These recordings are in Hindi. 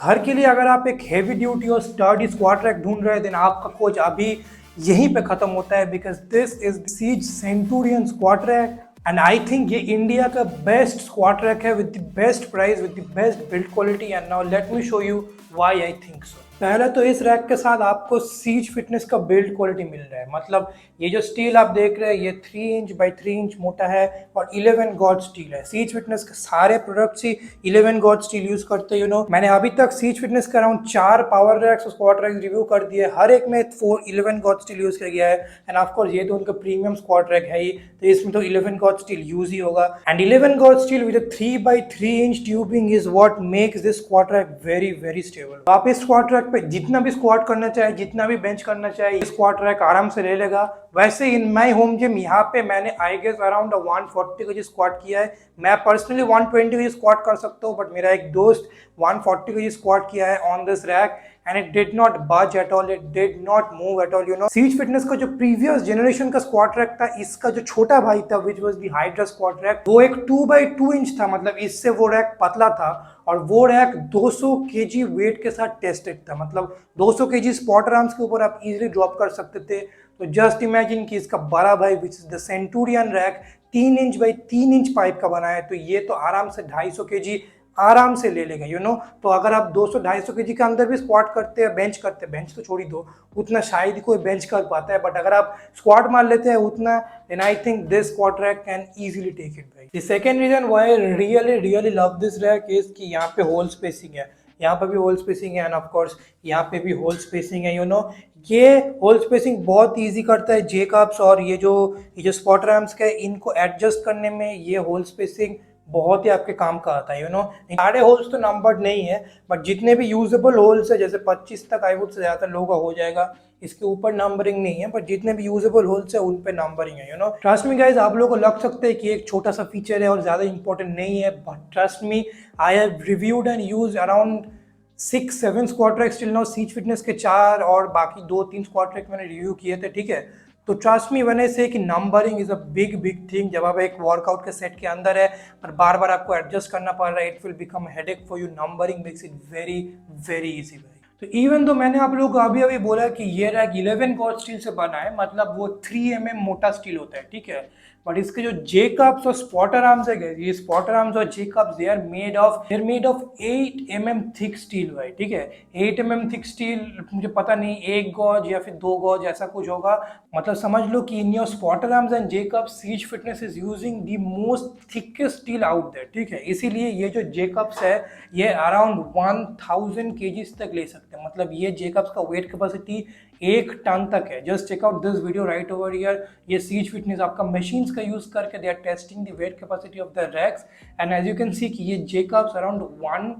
घर के लिए अगर आप एक हेवी ड्यूटी और स्टर्डी स्क्वाड रैक ढूंढ रहे हैं देन आपका खोज अभी यहीं पे खत्म होता है because this is Cees centurion squad rack and I think ये इंडिया का बेस्ट स्क्वाड रैक है with the best price with the best build quality and now let me show you why I think so. पहले तो इस रैक के साथ आपको सीज फिटनेस का बिल्ड क्वालिटी मिल रहा है, मतलब ये जो स्टील आप देख रहे हैं ये 3 इंच बाई 3 इंच मोटा है और 11 गॉड स्टील है। सीज फिटनेस के सारे प्रोडक्ट्स ही 11 गॉड स्टील यूज करते हैं। मैंने अभी तक सीज फिटनेस का अराउंड 4 पावर रैक्स और स्क्वाड रैक्स रिव्यू कर दिए, हर एक में 11 गॉड स्टील यूज किया गया है एंड ऑफ कोर्स ये तो उनका प्रीमियम स्क्वाड रैक है ही, तो इसमें तो 11 गॉड स्टील यूज ही होगा and 11 God steel with 3x3 inch tubing is what makes this squad rack very very stable. आप इस स्क्वाड रैक पे जितना भी स्क्वाट करना चाहे, जितना भी बेंच करना चाहे, इस स्क्वाट रैक आराम से ले लेगा। वैसे इन माय होम जिम यहाँ पे मैंने I guess around 140 KG squat किया है। मैं पर्सनली 120 केजी स्क्वाट कर सकता हूँ बट मेरा एक दोस्त 140 केजी स्क्वाट किया है on this rack and it did not budge at all, it did not move at all। Siege Fitness का जो प्रीवियस जनरेशन का स्क्वाट रैक था, इसका जो छोटा भाई था which was the Hydra squat rack, वो एक 2x2 इंच था, मतलब इससे वो रैक पतला था और वो रैक 200 केजी वेट के साथ टेस्टेड था, मतलब 200 केजी स्पॉट आर्म्स के ऊपर आप इजीली ड्रॉप कर सकते थे। तो जस्ट इमेजिन कि इसका बड़ा भाई which is the centurion rack 3 inch by 3 inch pipe का बना है, तो ये तो आराम से 250 केजी आराम से ले लेगा। तो अगर आप 200-250 केजी के अंदर भी स्क्वाट करते हैं, बेंच तो छोड़ ही दो, उतना शायद ही कोई बेंच कर पाता है, बट अगर आप स्क्वाट मार लेते हैं उतना, then I think this squat rack can easily take it भाई। The second reason why I really love this rack is कि यहाँ पे होल स्पेसिंग है, यहाँ पे भी होल स्पेसिंग है एंड ऑफ कोर्स यहाँ पे भी होल स्पेसिंग है। ये होल स्पेसिंग बहुत इजी करता है जेकब्स और ये जो स्पॉट रैम्स के इनको एडजस्ट करने में ये होल स्पेसिंग बहुत ही आपके काम का आता है। सारे होल्स तो नंबर्ड नहीं है बट जितने भी यूजेबल होल्स है, जैसे 25 तक आई वुड से ज़्यादा लोगों का हो जाएगा, इसके ऊपर नंबरिंग नहीं है बट जितने भी यूजेबल होल्स है उन पे नंबरिंग है। ट्रस्ट मी गाइज, आप लोगों को लग सकता है कि एक छोटा सा फीचर है और ज़्यादा इंपॉर्टेंट नहीं है, but trust me I have reviewed and use around 6-7 squat racks till now. Cees fitness के 4 और बाकी 2-3 स्क्वाट रैक मैंने रिव्यू किए थे, ठीक है। तो ट्रस्ट मी व्हेन आई से कि numbering is a big thing. जब आप एक वर्कआउट के सेट के अंदर है और बार बार आपको एडजस्ट करना पड़ रहा है, it will become headache for you. Numbering makes it very very easy भाई। तो इवन तो मैंने आप लोगों को अभी बोला कि ये रैक 11 गॉड स्टील से बना है, मतलब वो 3 mm मोटा स्टील होता है, ठीक है। बट इसके जो जेकब्स और स्पॉटर आर्म्स है, ये स्पॉटर आर्म्स और J cups they are made of 8 mm thick steel भाई, ठीक है। 8 mm थिक स्टील, मुझे पता नहीं 1 गॉज या फिर 2 गॉज ऐसा कुछ होगा, मतलब समझ लो कि in your spotter arms and J cups Cees fitness is using the most thickest steel out there, ठीक है। इसीलिए ये जो जेकब्स है ये अराउंड 1000 केजीज तक ले सकते हैं, मतलब ये जेकब्स का वेट कैपेसिटी 1 टन तक है। Just check out this video right over here. ये सीज फिटनेस आपका मशीन्स का यूज करके they are testing the weight capacity of the racks and as you can see कि ये जेकब्स अराउंड 1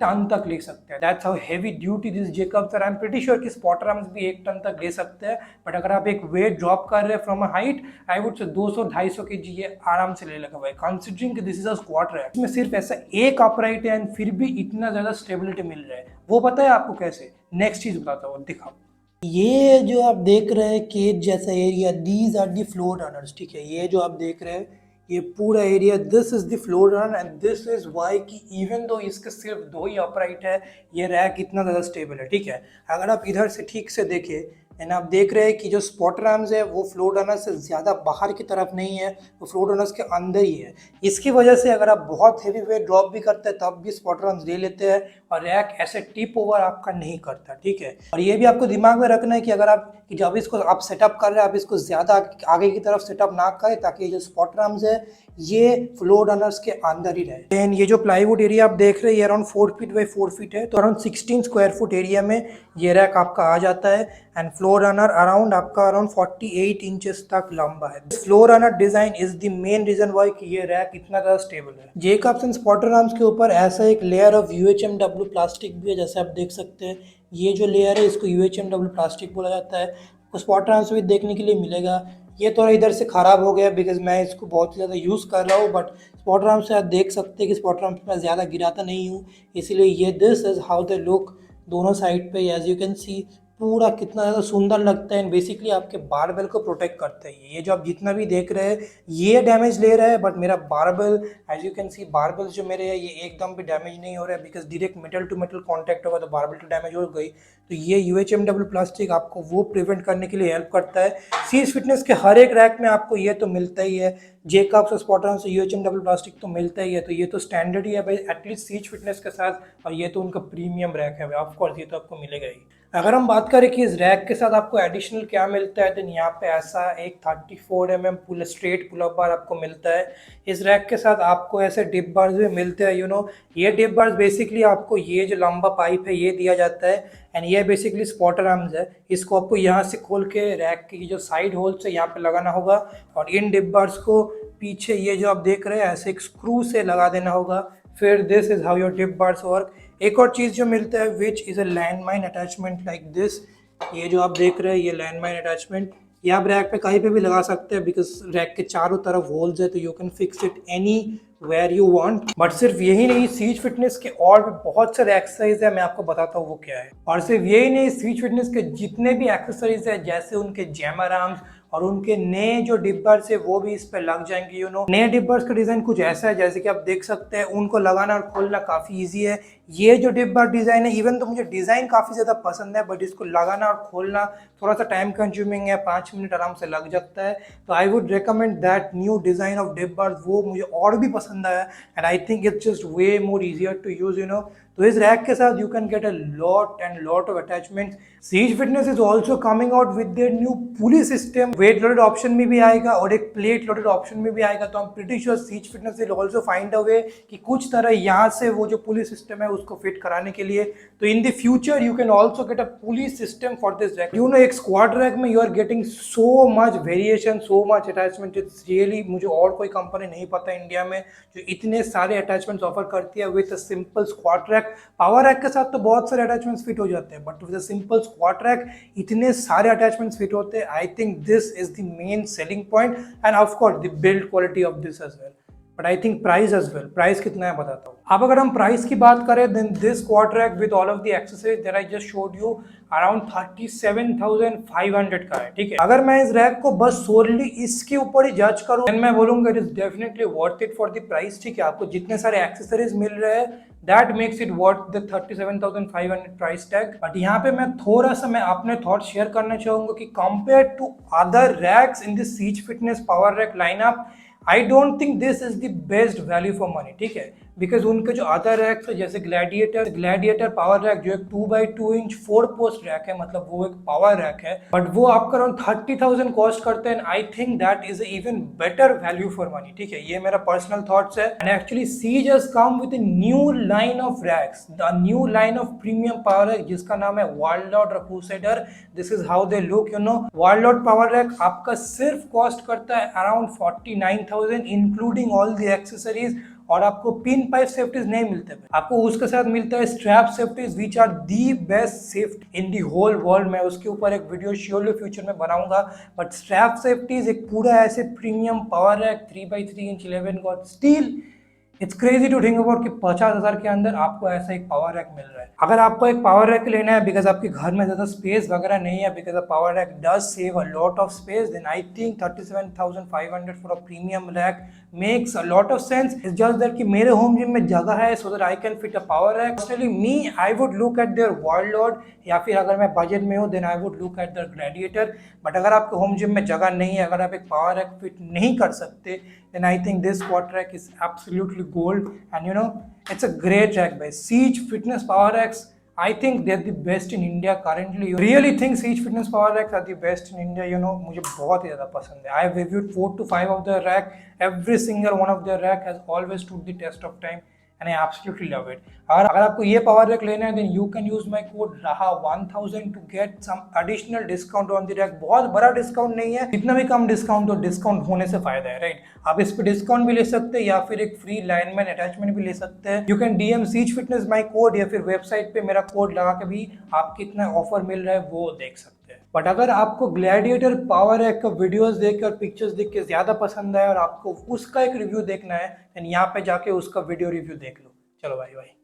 टन तक ले सकते हैं। That's how heavy duty this J cups are. I am pretty sure कि स्पॉटर आर्म्स भी 1 टन तक ले सकते हैं, बट अगर आप एक वेट ड्रॉप कर रहे हैं from a height, I would say 200-250 KG ये आराम से ले लेगा भाई, कंसिडरिंग कि this is a squat rack. इसमें सिर्फ ऐसा एक अपराइट है एंड फिर भी इतना ज्यादा स्टेबिलिटी मिल रहा है। वो पता है आपको कैसे? नेक्स्ट चीज बताता हूँ, दिखाओ। ये जो आप देख रहे हैं केज जैसा area, these are the floor runners, ठीक है। ये जो आप देख रहे हैं ये पूरा area, this is the floor run and this is why कि इवन दो इसके सिर्फ 2 ही अपराइट है, ये रैक इतना ज़्यादा स्टेबल है, ठीक है। अगर आप इधर से ठीक से देखें एंड आप देख रहे हैं कि जो स्पॉट रैम्स है वो फ्लोर रनर से ज़्यादा बाहर की तरफ नहीं है, वो फ्लोर रनर्स के अंदर ही है। इसकी वजह से अगर आप बहुत हेवी वेट ड्रॉप भी करते हैं तब भी स्पॉट रन्स ले लेते हैं और रैक ऐसे टिप ओवर आपका नहीं करता, ठीक है। और ये भी आपको दिमाग में रखना है कि अगर आप जब इसको आप सेटअप कर रहे हैं, आप इसको ज़्यादा आगे की तरफ सेटअप ना करें ताकि जो स्पॉट रन्स है ये फ्लोर रनर्स के अंदर ही रहे। देन ये जो प्लाईवुड एरिया आप देख रहे हैं ये अराउंड 4 फीट बाई 4 फीट है, तो अराउंड 16 स्क्वायर फुट एरिया में ये रैक आपका आ जाता है एंड फ्लोर रनर अराउंड आपका अराउंड 48 इंचेस तक लंबा है। Floor runner design is the main reason why कि ये रैक इतना ज़्यादा स्टेबल है। जेकब्स एंड स्पॉटर आर्म्स के ऊपर ऐसा एक लेयर ऑफ UHMW प्लास्टिक भी है, जैसे आप देख सकते हैं। ये जो लेयर है इसको UHMW प्लास्टिक बोला जाता है। स्पॉटर आर्म्स भी देखने के लिए मिलेगा। ये थोड़ा इधर से ख़राब हो गया बिकॉज मैं इसको बहुत ज़्यादा यूज़ कर रहा हूँ, बट स्पॉटर आर्म्स से आप देख सकते हैं कि स्पॉटर आर्म्स में ज़्यादा गिराता नहीं हूँ, इसीलिए ये this is how they look दोनों साइड पे। एज यू कैन सी पूरा कितना ज़्यादा सुंदर लगता है एंड बेसिकली आपके बारबेल को प्रोटेक्ट करता है। ये जो आप जितना भी देख रहे हैं ये डैमेज ले रहा है, बट मेरा barbell as you can see barbell जो मेरे है ये एकदम भी डैमेज नहीं हो रहा है, because direct metal to metal contact होगा तो बारबेल तो डैमेज हो गई। तो ये UHMW प्लास्टिक आपको वो प्रिवेंट करने के लिए हेल्प करता है। सीज फिटनेस के हर एक रैक में आपको ये तो मिलता ही है, जेकब्स और स्पॉटन से UHMW प्लास्टिक तो मिलता ही है, तो ये तो स्टैंडर्ड ही है भाई एटलीस्ट सीज फिटनेस के साथ, और ये तो उनका प्रीमियम रैक है भाई, ऑफकोर्स ये तो आपको मिलेगा ही। अगर हम बात करें कि इस रैक के साथ आपको एडिशनल क्या मिलता है, तो यहाँ पे ऐसा एक 34 mm पुल स्ट्रेट पुल अप बार आपको मिलता है। इस रैक के साथ आपको ऐसे डिप बार्स भी मिलते हैं, ये डिप बार्स बेसिकली आपको ये जो लंबा पाइप है ये दिया जाता है, एंड ये बेसिकली स्पॉटर आर्म्स है। इसको आपको यहाँ से खोल के रैक की जो साइड होल्स है यहाँ पे लगाना होगा, और इन डिप बार्स को पीछे ये जो आप देख रहे हैं ऐसे एक स्क्रू से लगा देना होगा। फिर this is how your dip bars work. एक और चीज़ जो मिलता है which is a landmine attachment like this, ये जो आप देख रहे हैं ये लैंडमाइन अटैचमेंट, ये आप रैक पे कहीं पे भी लगा सकते हैं बिकॉज रैक के चारों तरफ होल्स है, तो you can fix it anywhere you want. But सिर्फ यही नहीं, सीज फिटनेस के और भी बहुत सारे एक्सरसाइज है, मैं आपको बताता हूँ वो क्या है। और सिर्फ यही नहीं, सीज फिटनेस के जितने भी एक्सेसरीज है जैसे उनके जैमर आर्म्स और उनके नए जो डिब्बर्स है वो भी इस पे लग जाएंगे। नए डिब्बर्स का डिजाइन कुछ ऐसा है जैसे कि आप देख सकते हैं, उनको लगाना और खोलना काफी इजी है। ये जो डिब्बर डिजाइन है, इवन तो मुझे डिजाइन काफी ज्यादा पसंद है, बट इसको लगाना और खोलना थोड़ा सा टाइम कंज्यूमिंग है, 5 मिनट आराम से लग जाता है। तो I would recommend that new design of dippers, वो मुझे और भी पसंद आया and I think it's just way more easier to use. तो इस रैक के साथ you can get a lot and lot of attachments. Cease fitness is also coming out with their new pulley system, weight loaded option में भी आएगा और एक प्लेट लोडेड ऑप्शन में भी आएगा। तो I am pretty sure Cease Fitness will also find a way कि कुछ तरह यहाँ से वो जो पुली सिस्टम है उसको फिट कराने के लिए। तो in the future you can also get a pulley system for this rack. एक स्क्वाड रैक में you are getting so much variation, so much attachment, it's really, मुझे और कोई कंपनी नहीं पता इंडिया में जो इतने सारे अटैचमेंट्स ऑफर करती है with a simple squat rack. Power rack के साथ तो बहुत सारे अटैचमेंट्स फिट हो जाते हैं, but with a simple squat rack इतने सारे अटैचमेंट्स फिट होते हैं। I think this is the main selling point and of course the build quality of this as well. But I think price as well, price कितना है बताता हूँ। अब अगर हम प्राइस की बात करें, then this quad rack with all of the accessories that I just showed you around 37,500 का है, ठीक है। अगर मैं इस रैक को बस सोरली इसके ऊपर ही जज करूं, देन मैं बोलूंगा it is definitely worth it for the price, ठीक है। आपको जितने सारे एक्सेसरीज मिल रहे हैं that makes it worth the 37,500 price tag. But यहाँ पे मैं थोड़ा सा मैं अपने थॉट शेयर करना चाहूंगा कि compare to other racks in this सीज fitness power rack lineup, I don't think this is the best value for money, ठीक है। बिकॉज उनके जो अदर रैक्स है जैसे ग्लैडिएटर पावर रैक जो एक 2x2 इंच 4 पोस्ट रैक है, मतलब वो एक पावर रैक है, बट वो आपका अराउंड 30,000 कॉस्ट करते हैं। I think that is even better value for money, ठीक है। ये मेरा पर्सनल थॉट्स है and actually Cease has come with a new line of racks, the new line of premium power rack जिसका नाम है वार्लॉर्ड और Crusader. This is how they look, Warlord power rack आपका सिर्फ कॉस्ट करता है around 49,000 including all the accessories, और आपको पिन पाइप सेफ्टीज नहीं मिलते, आपको उसके साथ मिलता है strap safeties which are the best safety in the whole world. मैं उसके ऊपर एक वीडियो श्योरली फ्यूचर में बनाऊंगा, बट स्ट्रैप सेफ्टीज एक पूरा ऐसे premium power rack 3x3 inch 11 gauge steel, it's crazy to think about कि 50,000 के अंदर आपको ऐसा एक पावर रैक मिल रहा है। अगर आपको एक पावर रैक लेना है बिकॉज आपके घर में ज्यादा स्पेस वगैरह नहीं है, because power rack does save a lot of space, then I think 37,500 for a premium rack makes a lot of sense. It's just that कि मेरे होम जिम में जगह है so that I can fit a power rack. Personally me I would look at their Warlord, या फिर अगर मैं बजट में हूँ then I would look at their Gladiator. But अगर आपके होम जिम में जगह नहीं है, अगर आप एक पावर रैक फिट नहीं कर सकते, then I think this quad rack is absolutely gold, and it's a great rack by Siege Fitness Power Racks. I think they're the best in India currently. You really think Siege Fitness Power Racks are the best in India? मुझे बहुत ही ज़्यादा पसंद है. I have reviewed 4 to 5 of the rack. Every single one of the rack has always stood the test of time. And I absolutely love it. अगर आपको ये पावर रैक लेना है then you can use my code RAHA1000 to get some additional discount on the rack. बहुत बड़ा डिस्काउंट नहीं है, जितना भी कम डिस्काउंट हो, डिस्काउंट होने से फायदा है, राइट। आप इस पे डिस्काउंट भी ले सकते हैं या फिर एक फ्री लाइनमैन अटैचमेंट भी ले सकते हैं। यू कैन DM सीज फिटनेस माई कोड या फिर वेबसाइट पे मेरा कोड लगा के भी आप कितना ऑफर मिल रहा है वो देख सकते हैं। बट अगर आपको ग्लैडिएटर पावर रैक का वीडियोस देख कर पिक्चर्स देख के ज्यादा पसंद है और आपको उसका एक रिव्यू देखना है, देन यहाँ पे जाके उसका वीडियो रिव्यू देख लो। चलो भाई।